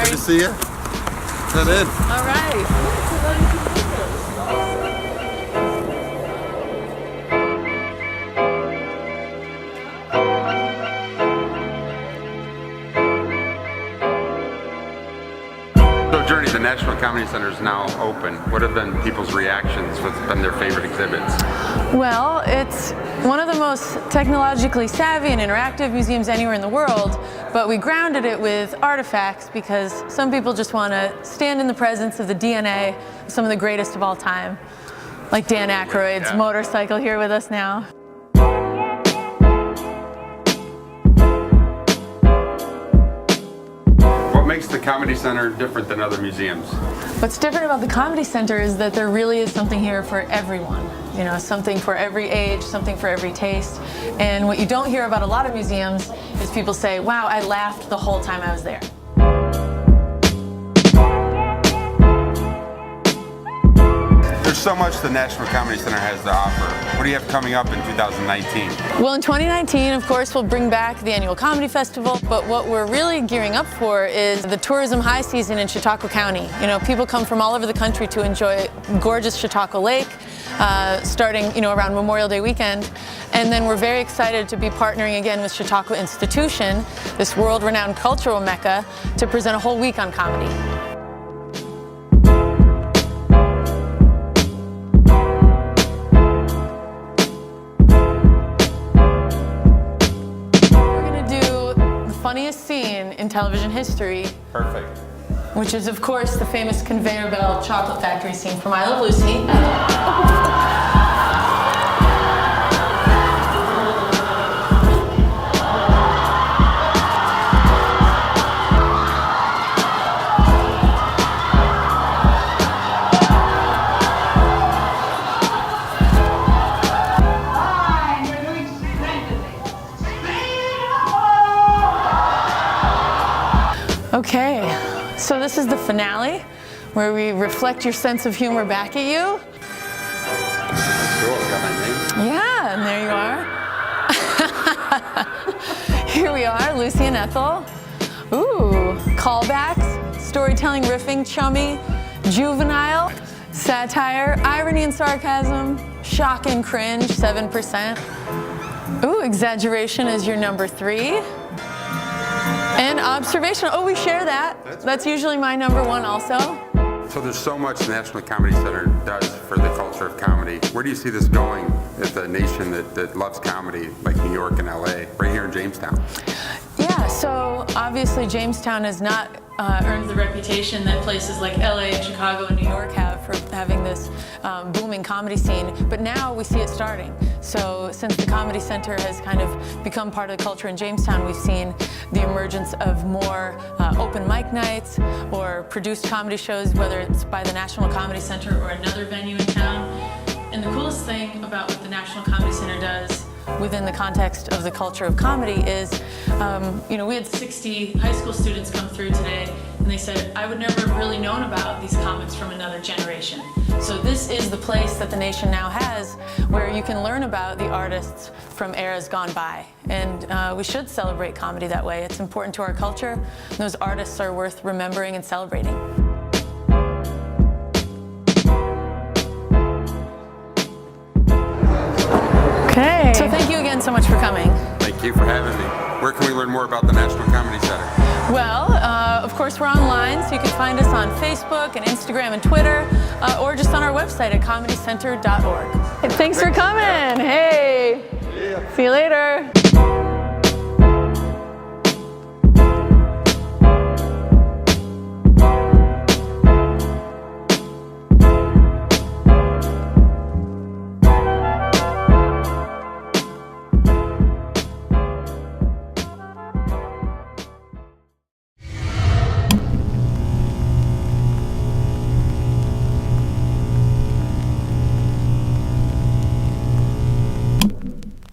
Good to see you. Sit in. All right. So Journey, the National Comedy Center is now open. What have been people's reactions? What's been their favorite exhibits? Well, it's one of the most technologically savvy and interactive museums anywhere in the world, but we grounded it with artifacts because some people just want to stand in the presence of the DNA of some of the greatest of all time, like Dan Aykroyd's motorcycle here with us now. What makes the Comedy Center different than other museums? What's different about the Comedy Center is that there really is something here for everyone. You know, something for every age, something for every taste. And what you don't hear about a lot of museums is people say, wow, I laughed the whole time I was there. There's so much the National Comedy Center has to offer. What do you have coming up in 2019? Well, in 2019, of course, we'll bring back the annual comedy festival, but what we're really gearing up for is the tourism high season in Chautauqua County. You know, people come from all over the country to enjoy gorgeous Chautauqua Lake, starting, around Memorial Day weekend. And then we're very excited to be partnering again with Chautauqua Institution, this world-renowned cultural mecca, to present a whole week on comedy. Funniest scene in television history. Perfect. Which is, of course, the famous conveyor belt chocolate factory scene from I Love Lucy. Okay, so this is the finale, where we reflect your sense of humor back at you. Cool, got my name. Yeah, and there you are. Here we are, Lucy and Ethel. Ooh, callbacks, storytelling, riffing, chummy, juvenile, satire, irony and sarcasm, shock and cringe, 7%. Ooh, exaggeration is your number 3. And observation, oh, we share that. That's usually my number 1 also. So there's so much the National Comedy Center does for the culture of comedy. Where do you see this going as a nation that loves comedy, like New York and LA, right here in Jamestown? Yeah, so obviously Jamestown has not earned the reputation that places like LA and Chicago and New York have for having this booming comedy scene, but now we see it starting. So since the Comedy Center has kind of become part of the culture in Jamestown, we've seen the emergence of more open mic nights or produced comedy shows, whether it's by the National Comedy Center or another venue in town. And the coolest thing about what the National Comedy Center does within the context of the culture of comedy is, we had 60 high school students come through today, and they said, I would never have really known about these comics from another generation. So this is the place that the nation now has where you can learn about the artists from eras gone by. And we should celebrate comedy that way. It's important to our culture, and those artists are worth remembering and celebrating. Okay. So thank you again so much for coming. Thank you for having me. Where can we learn more about the National Comedy Center? Well, of course, we're online, so you can find us on Facebook and Instagram and Twitter, or just on our website at comedycenter.org. Thanks for coming. Hey. See you later.